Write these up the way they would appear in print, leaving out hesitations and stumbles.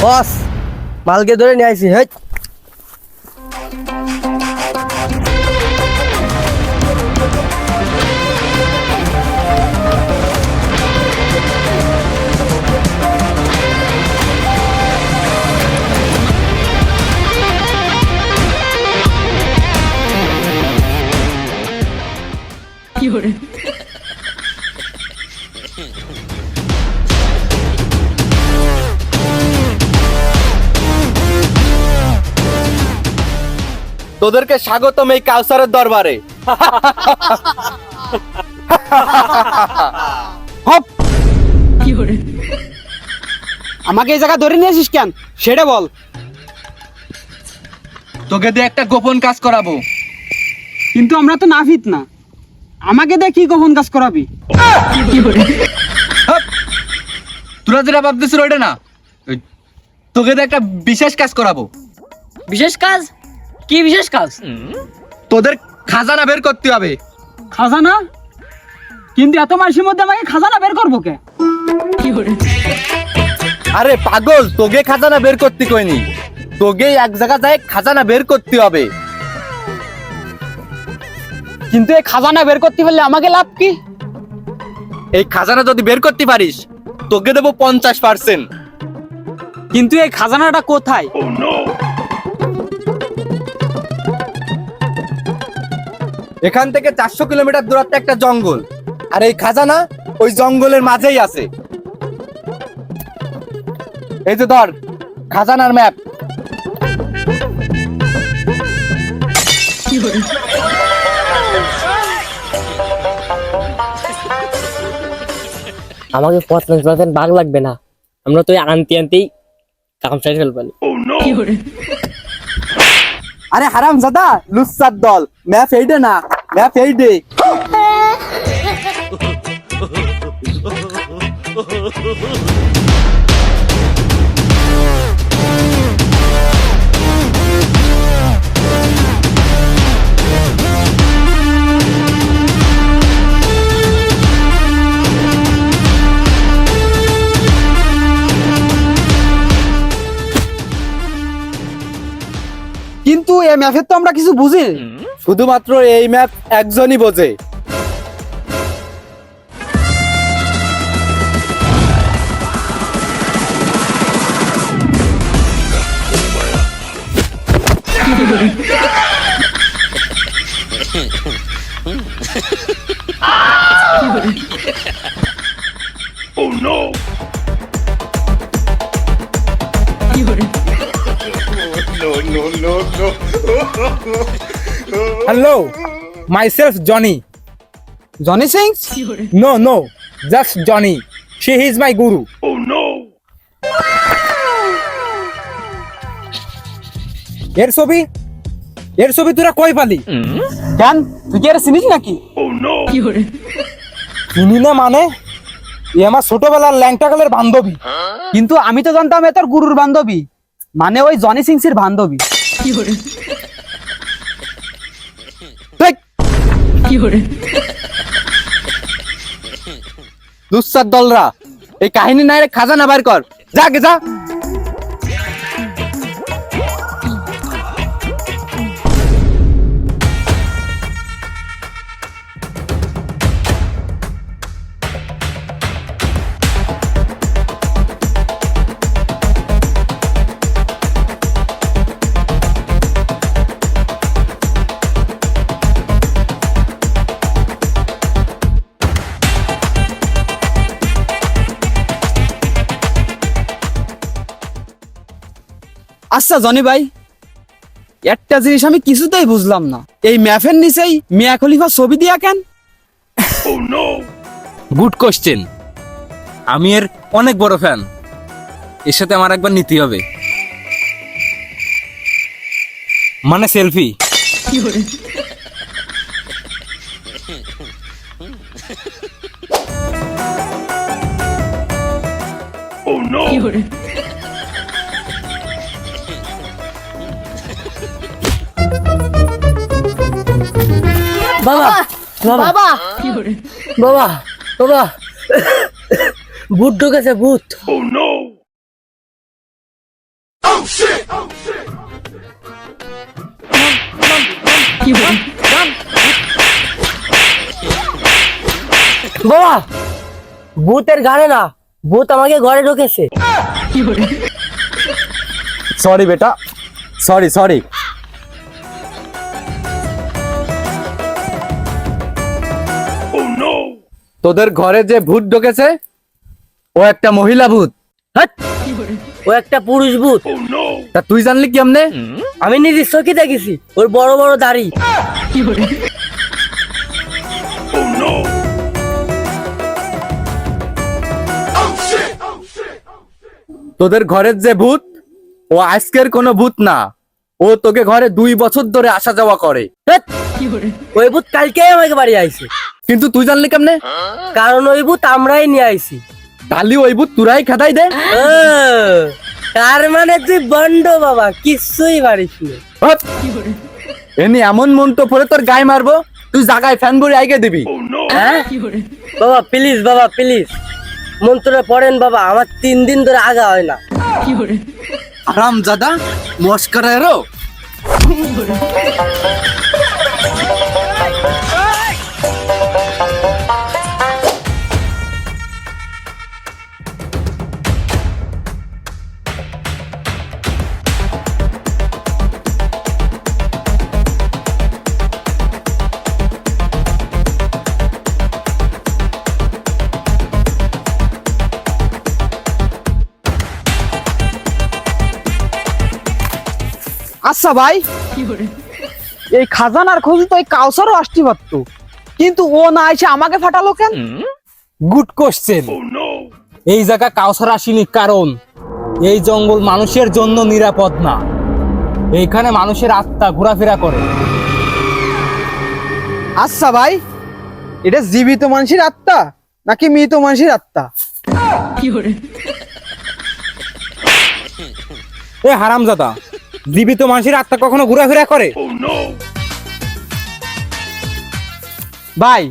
বস মালকে ধরে নিয়ে আইছি। হেই তোদেরকে স্বাগতম এই কাউসারের দরবারে। হপ আমাকে এই জায়গা ধরে নিয়ে আসিস কেন সেটা বল। তোকে দিয়ে একটা গোপন কাজ করাবো। কিন্তু আমরা তো নাফিত না, আমাকে দিয়ে কি গোপন কাজ করাবি? তোরা যেটা ভাবতেছিস ওইটা না, তোকে দিয়ে একটা বিশেষ কাজ করাবো। বিশেষ কাজ? কি বিশেষ কাজ? তোদের খাজানা বের করতে হবে। খাজানা? কিন্তু এত মাসের মধ্যে আমাকে খাজানা বের করবো কে? আরে পাগল, তোকে খাজানা বের করতে কইনি, তোকে এক জায়গা যায় খাজানা বের করতে হবে। কিন্তু এই খাজানা বের করতে পারলে আমাকে লাভ কি? এই খাজানা যদি বের করতে পারিস তোকে দেবো 50%। কিন্তু এই খাজানাটা কোথায়? এখান থেকে 400 কিলোমিটার দূরত্বে একটা জঙ্গল, আর এই খাজানা ওই জঙ্গলের মাঝেই আছে। এই যে ধর খাজানার ম্যাপ। আমাকে 50% ভাগ লাগবে না, আমরা তো আনতে আনতেই কাম সাইড ফেলবানি। আরে হারাম জাদা লুচ্চার দল, ম্যাপ এইডে না, ম্যাপ এইডে। কিন্তু এই ম্যাপের তো আমরা কিছু বুঝি। শুধুমাত্র এই ম্যাপ একজনই বোঝে। Hello, myself Johnny. Johnny Singh? No, just Johnny. She is my guru. এর ছবি তোরা কই পালি? কেন তুই কি আর চিনিস নাকি? চিনি না মানে? এ আমার ছোটবেলার ল্যাংটাকালের বান্ধবী। কিন্তু আমি তো জানতাম এ তোর গুরুর বান্ধবী, মানে ওই জনি সিংসের বান্ধবী। লুচ্চার দলরা, এই কাহিনী নাই রে, খাজানা বের কর, যা গে যা। আচ্ছা জনি ভাই, একটা জিনিস আমি কিছুতেই বুঝলাম না, এই ম্যাপের নিচেই মিয়া খলিফা ছবি দিয়া কেন? Good question. আমি এর অনেক বড় ফ্যান, এর সাথে আমার একবার নিতে হবে, মানে সেলফি। বাবা বাবা বাবা বাবা বাবা ভূত ঢুকেছে, ভূত। বাবা, ভূতের গাড়ে না, ভূত আমাকে ঘরে ঢুকেছে। সরি বেটা, সরি সরি। তোদের ঘরে যে ভূত ঢুকেছে ও একটা মহিলা ভূত। হাট! ও একটা পুরুষ ভূত। তা তুই জানলি কেমনে? আমি নিজের চোখে দেখেছি, ওর বড় বড় দাড়ি। তোদের ঘরের যে ভূত ও আজকের কোনো ভূত না, ও তোকে ঘরে 2 বছর ধরে আসা যাওয়া করে। হাট! ওই ভূত কালকেই আমাকে বাড়ি আইছে, কিন্তু তুই জানলি কেমনে? কারণ ওই ভূত আমরাই নিয়ে আইছি। তালি ওই ভূত তুরাই খেদাই দে। ও, তার মানে তুই বন্ড বাবা, কিছুই পারিস না। হট! এমনি এমন মন্ত্র পড়ে তোর গায়ে মারবো, তুই জাগায় ফ্যান ভরে আইগে দিবি। হ্যাঁ? বাবা প্লিজ, বাবা প্লিজ, মন্ত্রটা পড়েন বাবা, আমার 3 দিন ধরে আগা হয় না। আরাম জাদা মস্করা এরো। আচ্ছা ভাই, এই খাজানার খোঁজে তো এই কাউসারও আসতে পারতো, কিন্তু ও না এসে আমাকে ফাটালো কেন? Good question. এই জায়গা কাউসার আসেনি কারণ এই জঙ্গল মানুষের জন্য নিরাপদ না। এইখানে মানুষের আত্মা ঘোরাফেরা করে। আচ্ছা ভাই, এটা জীবিত মানুষের আত্মা নাকি মৃত মানুষের আত্মা? এ হারামজাদা, জীবিত মানুষের আত্মা কখনো ঘোরাফেরা করে? ভাই,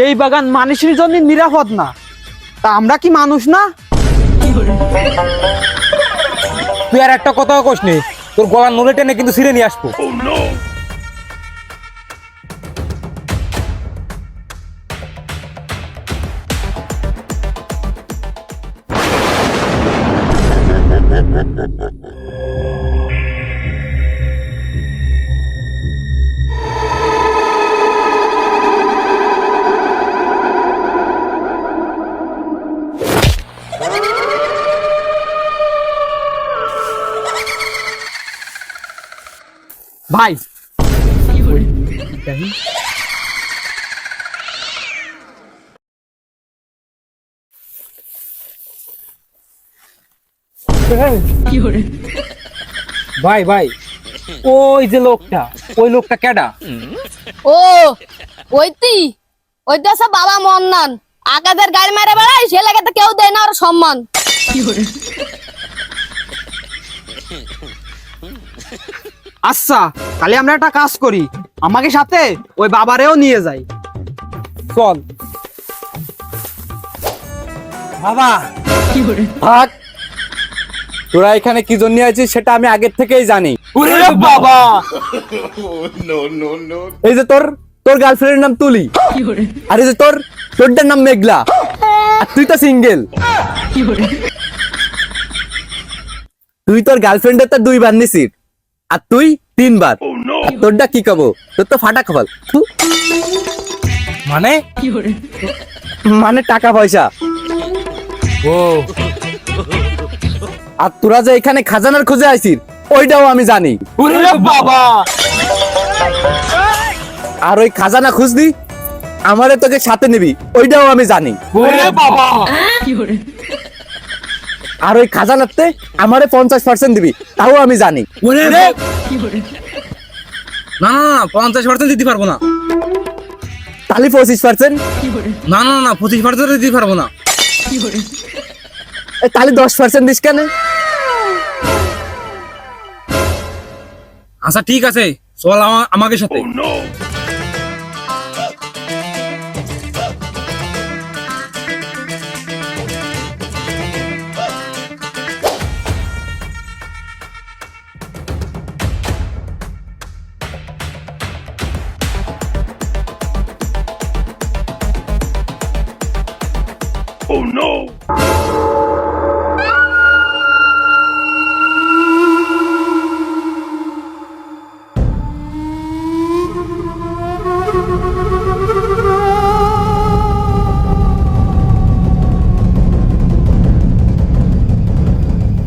এই বাগান মানুষের জন্য নিরাপদ না, তা আমরা কি মানুষ না? তুই আর একটা কথাও কোস নে, তোর গলার নলে টেনে কিন্তু ছিঁড়ে নিয়ে আসবো। ভাই, ভাই ভাই, ওই যে লোকটা, ওই লোকটা কেডা? ও ওইটা সব বাবা মন্নান আকাদের গাড়ি মেরে বেড়ায়, সে লাগে তো কেউ দেয় না ওর সম্মান। আচ্ছা তাহলে আমরা একটা কাজ করি, আমাকে সাথে ওই বাবারেও নিয়ে যাই। চল। বাবা ভাগ, তোরা এখানে কি জন্য আছিস সেটা আমি আগের থেকেই জানি। বাবা, এই যে তোর তোর গার্লফ্রেন্ডের নাম তুলি, আর এই যে তোরটার নাম মেঘলা, আর তুই তো সিঙ্গেল। তুই তোর গার্লফ্রেন্ডের তো 2 বার নিছিস, আর তুই 3 বার। আর তোরটা কি কব, তোর তো ফাটা কপাল। থু। মানে মানে টাকা পয়সা। ও, আর তোরা যে এখানে খাজানার খোঁজে আইছিস ওইটাও আমি জানি। বাবা, আর ওই খাজানা খুঁজলি আমারে তোকে সাথে নিবি ওইটাও আমি জানি। বাবা, আর ওই খাজানাতে আমারে 50% দিবি তাও আমি জানি। না না না, 50% দিতে পারবো না। তাহলে 25%, না না না, 25% দিতে পারবো না। তাহলে 10% দিস কেন? আচ্ছা ঠিক আছে, চল আমাকে সাথে।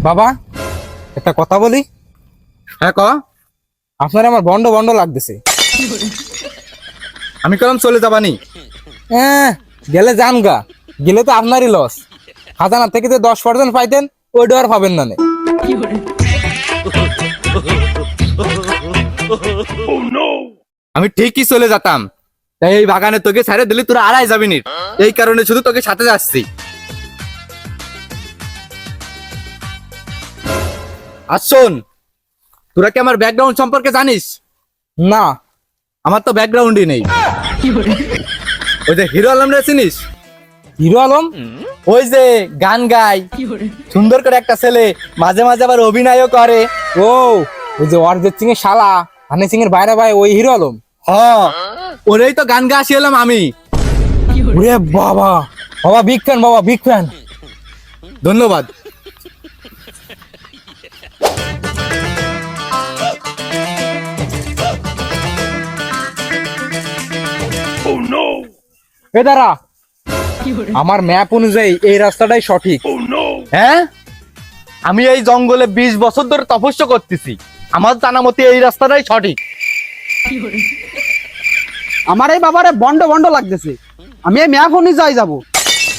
বাবা একটা কথা বলি, হ্যাঁ ক। আপনার আমার বন্ড বন্ড লাগতেছে। আমি কলম চলে যাবানি। হ্যাঁ গেলে যান গা, গেলে তো আপনারই লস। খাজানা থেকে যে 10% পাইতেন ওই ডর পাবেন না নে। আমি ঠিকই চলে যেতাম, তাই এই বাগানে তোকে ছেড়ে দিলি তোরা আড়াই যাবি নি, এই কারণে শুধু তোকে সাথে যাচ্ছি। আর শোন, তোরা কি আমার ব্যাকগ্রাউন্ড সম্পর্কে জানিস? না আমার তো ব্যাকগ্রাউন্ডই নেই। ওই যে হিরো আলম রে চিনিস? হিরো আলম? ওই যে গান গায়, সুন্দর করে একটা ছেলে, মাঝে মাঝে আবার অভিনয়ও করে। ও ওই যে অরিজিৎ সিং এর শালা, হানি সিং এর বাইরে ভাই, ওই হিরো আলম? হ্যাঁ, ওরেই তো গান গা আসিলাম আমি। ওরে বাবা, বাবা বিগ ফ্যান, বাবা বিগ ফ্যান। ধন্যবাদ। এ দাঁড়া, আমার ম্যাপ অনুযায়ী এই রাস্তাটাই সঠিক। হ্যাঁ, আমি এই জঙ্গলে 20 বছর ধরে তপস্যা করতেছি, আমার জানা মতে এই রাস্তাটাই সঠিক। আমার এই বাবারে বন্ড বন্ড লাগতেছে, আমি এই ম্যাপ অনুযায়ী যাবো।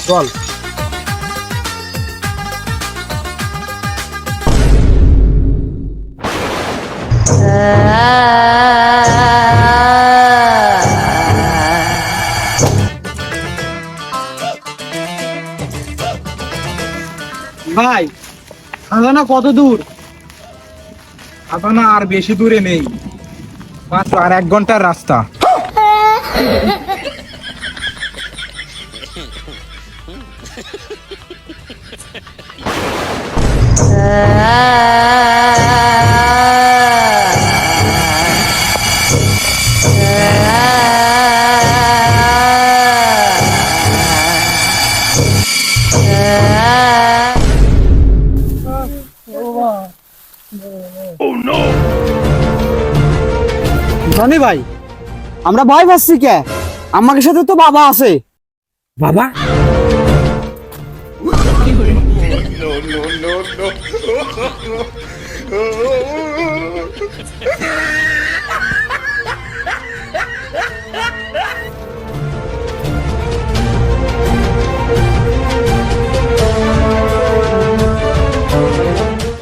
চল। ভাই খাজানা কত দূর? খাজানা আর বেশি দূরে নেই, মাত্র আর 1 ঘন্টার রাস্তা। জানি ভাই, আমরা ভয় পাচ্ছি কে? আমার সাথে তো বাবা আছে। বাবা?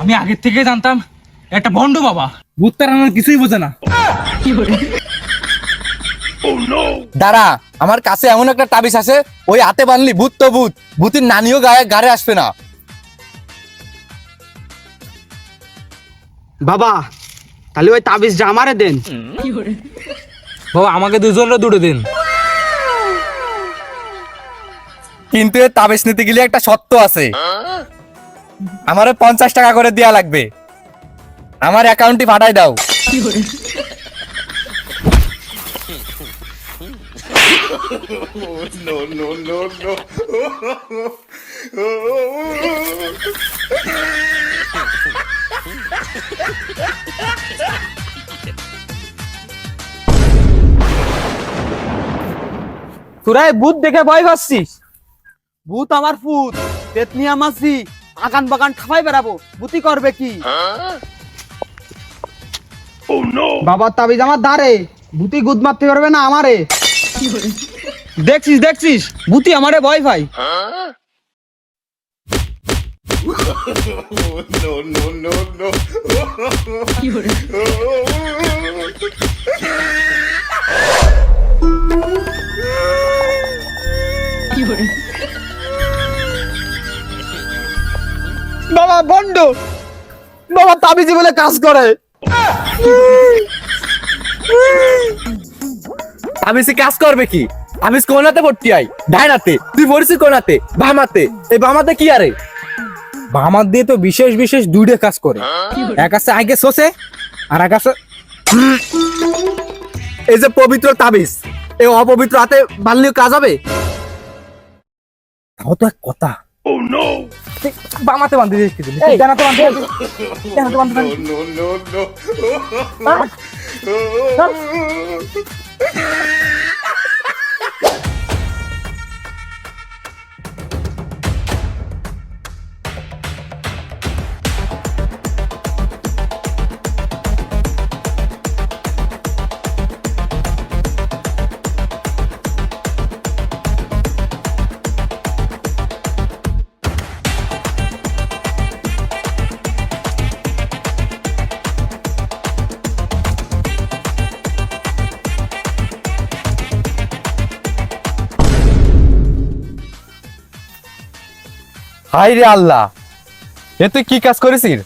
আমি আগের থেকে জানতাম একটা ভন্ড বাবা, ভূত তাড়ানোর কিছুই বোঝে না। দাঁড়া, আমার কাছে এমন একটা তাবিজ আছে, ওই হাতে বানলি ভূত তো ভূত, ভূতের নানিও গাড়ে আসবে না। বাবা তাহলে ওই তাবিজটা আমারে দেন। বাবা আমাকে দুজনের দুটো দিন। কিন্তু এর তাবিজ নিতে গেলে একটা শর্ত আছে, আমারে 50 টাকা করে দেয়া লাগবে, আমার অ্যাকাউন্টে পাঠাই দাও। তোরা এই ভূত দেখে ভয় পাচ্ছিস? ভূত আমার ফুত, পেতনি আমাছি, আগান বাগান খাওয়াই বেড়াবো, ভূতি করবে কি? বাবার তাবিজ আমার দাঁড়ে, ভূতি গুদ মারতে পারবে না আমারে। দেখছিস দেখছিস, ভূতি আমারে ভয় পাই। বাবা বন্ড, বাবা তাবিজি বলে কাজ করে। তাবিজ কাজ করবে কি? তাবিজ কোনাতে ভর্তি আই, ডাইনাতে, তুই পড়ছিস কোনাতে, বামাতে। এই বামাতে কি আরে? বামার দিয়ে তো বিশেষ বিশেষ দুইটা কাজ করে, এক আছে আগে সোসে আর এক আছে এই যে পবিত্র তাবিজ, এই অপবিত্র হাতে বানলেও কাজ হবে? তাও তো এক কথা। বামাতে বান্ধে দিস কিছু, ডানাতে বান্ধে ডানাতে বান্ধে। হাই রে আল্লাহ, এ তুই কি কাজ করেছিস?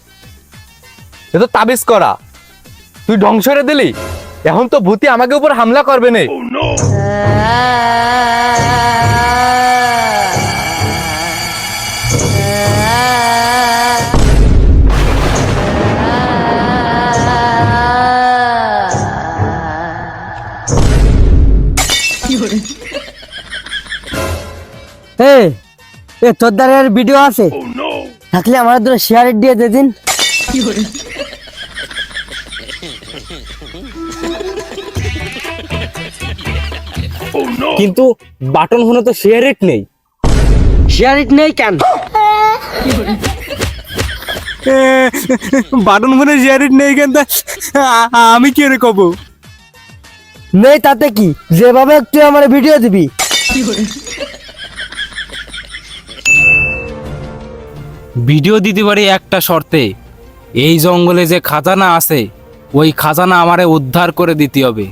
এ তো তাবিজ করা, তুই ধ্বংস করে দিলি। এখন তো ভূতি আমাকে উপর হামলা করবে না। এ তোর দ্বারা আর ভিডিও আছে থাকলে আমার দ্বারা শেয়ার দিয়ে দে দিন। কিন্তু বাটন ফোনে তো শেয়ার রেট নেই। শেয়ার ইট নেই কেন? বাটন ফোনে শেয়ার রেট নেই কেন? আমি কি রে কব? নেই তাতে কি, যেভাবে তুই আমার ভিডিও দিবি। ভিডিও দিতে পারি একটা শর্তে, এই জঙ্গলে যে খাজানা আছে ওই খাজানা আমারে উদ্ধার করে দিতে হবে।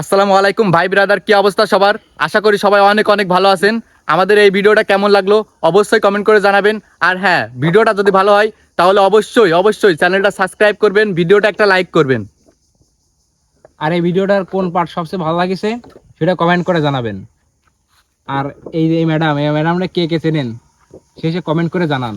আসসালামু আলাইকুম ভাই ব্রাদার, কি অবস্থা সবার? আশা করি সবাই অনেক অনেক ভালো আছেন। আমাদের এই ভিডিওটা কেমন লাগলো অবশ্যই কমেন্ট করে জানাবেন। আর হ্যাঁ, ভিডিওটা যদি ভালো হয় তাহলে অবশ্যই অবশ্যই চ্যানেলটা সাবস্ক্রাইব করবেন, ভিডিওটা একটা লাইক করবেন। আর এই ভিডিওটার কোন পার্ট সবচেয়ে ভালো লাগেছে সেটা কমেন্ট করে জানাবেন। আর এই ম্যাডামরা কে কে চেনেন সে কমেন্ট করে জানান।